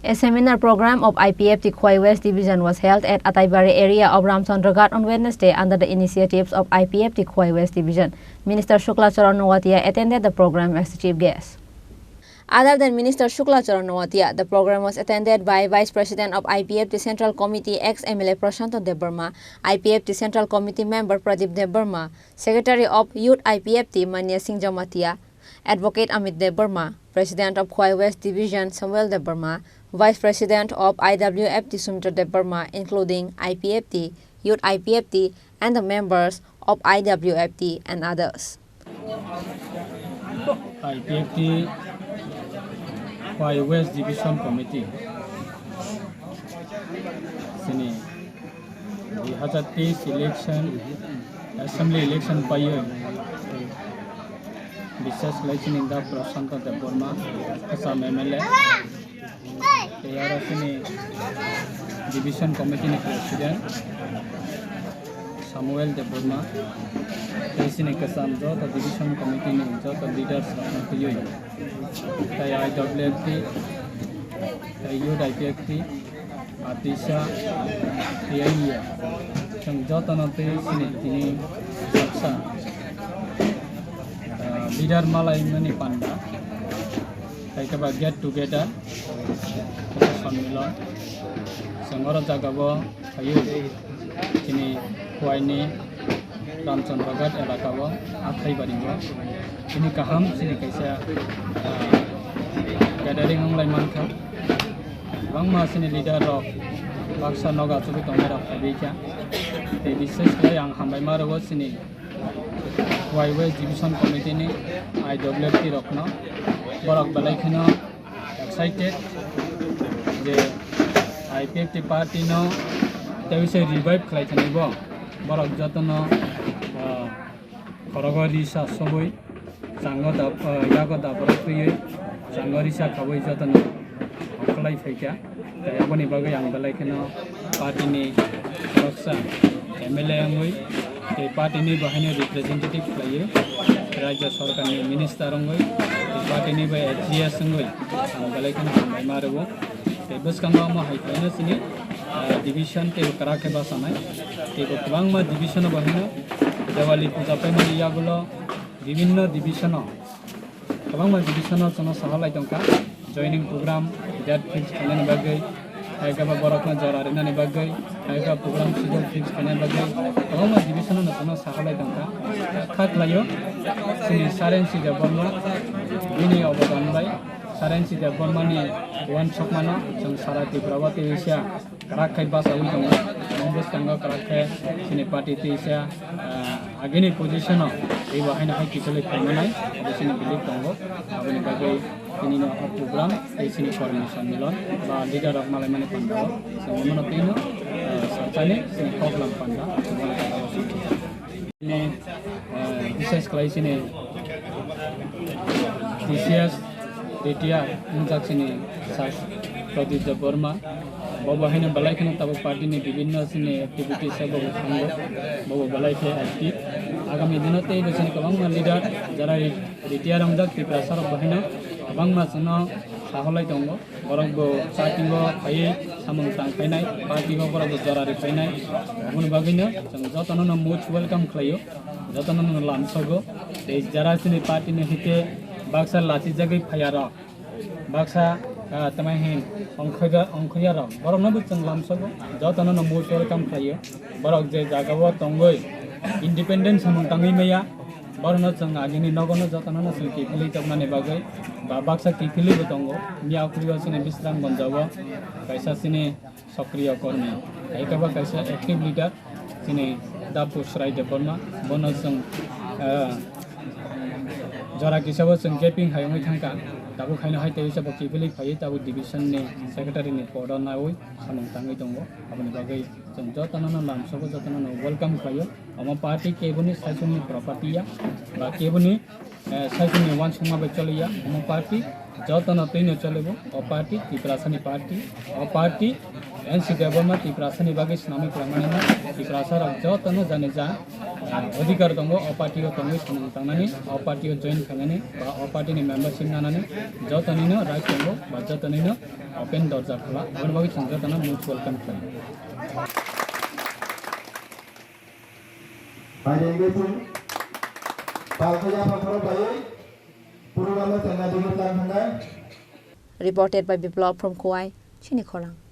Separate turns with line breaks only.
A seminar program of IPFT Khoi West Division was held at Ataibari area of Ramchandragarh on Wednesday under the initiatives of IPFT Khoi West Division. Minister Shukla Charan Nowatia attended the program as the chief guest. Other than Minister Shukla Charan Nowatia, the program was attended by Vice President of IPFT Central Committee ex-MLA Prashanto Debarma, IPFT Central Committee member Pradeep Debarma, Secretary of Youth IPFT Manya Singh Jamatia, Advocate Amit Debarma, President of Khoi West Division Samuel Debarma, Vice President of IWFT Sumitra Debarma, including IPFT, Youth IPFT, and the members of IWFT and others.
IPFT Khoi West Division Committee sini 2023 election assembly election payo विशेष election इंदा Prashant Debbarma Assam MLA division committee president Samuel Debbarma कसम जो division committee जो leaders IWFT Youth IPFT आतिशा जो leader malai mani panda kaikaba get together सम्मेलन संगरो जगबो आयु चिनी खुआइनी रामचंद्रगढ़ एलाकाबो आखाइबारिबो चिनी काहाम चिनी कैसा गैदरिंग अंगलाइ मानखा बांमा चिनी लीडर ऑफ बाक्सा नगा चुबि तंगरा फाबिका ते विशेष लाई आं हामबाय मारबो चिनी Khoi West Division Committee ni IWFT rokno borok balaikino excited je IPFT party no tewise revive khlai thani bo borok jotono korogori sa soboi sango da yago da borok priye sangori sa khaboi jotono khlai phaika tayaboni bagai ang balaikino party ni roksa MLA angoi the party ni bahine representative playe राज्य सरकार ni minister angoi the party ni by HGS angoi angbalaikan hambai marabo the buskanga ma haikana sini division te karake basanai te kubang ma division bahine Diwali puja pemani yagulo বিভিন্ন division kubang ma division sono sahalai tongka joining program that fix kanen bagai Aika borok na jara arena ni bagai, aika program schedule fix kanen bagai. Kalau mas division na tuna sahalai tangka, khat layo, sini saren si Debarma, ini obodan lai, saren si Debarma ni one shop mana, jeng sarati Prawati Asia, karakai bahasa utama, membus tangga karakai sini party Asia, agini position no, ibu hanya hai kisah lek kamanai, abis ini bilik tanggo, abis bagai. Ini no program di sini formation milon ba leader of malai mani panda so mono tino sartane sini program panda ini business class ini TCS DTR unjak sini sas Pradeep Debarma bawa hina balai kena tahu party ni বিভিন্ন sini activity sebab sanggo bawa balai ke aktif agami dinote di sini kalau leader jara DTR unjak di prasar bahina abang masno saholai tongo borok bo satingo pai samung tang painai party go borok jara ri painai mun bagina jang jotono no most welcome khlayo jotono no lamsogo ei jara sini party ne hite baksa lachi jagai phayara baksa tamai hin ongkhoya ro borok no bujang lamsogo jotono no most welcome khlayo borok je jagabo tongoi independent samung tangi meya borno jang agini nogono jotono no sing kipili tabnani bagai baksa kipili betongo mia kuriwa sini bisram banjawa kaisa sini सक्रिय कर्मी आइकाबा kaisa active leader sini dapu Srai Debarma bono jang jara kisabo jang gaping hayongai thangka dabu khaino hai tei sabo kipili phai dabu division ni secretary ni poda naoi samang tangai tongo aboni bagai jang jotana na lamsogo jotana na welcome khayo ama party kebuni saisuni property ya ba kebuni saisuni wan suma be chaliya ama party jotana tino chalebo o party tiprasani party o party NC Debarma tiprasani bagai snami pramana tiprasa rak jotana jane ja अधिकार दङ अ पार्टीको तङै सामना थांनानै अ पार्टीको join खांनानै बा अ पार्टीनि membership लानानै जतनैनो राइट दङ बा जतनैनो ओपन दर्जा खाला अनबागै संजतना मोस्ट वेलकम खालामो
Paling Palkaya Papua Bayi, Purwala Tengah Dulu Tangan.
Reported by Biplop from Kauai, Chinikhorang.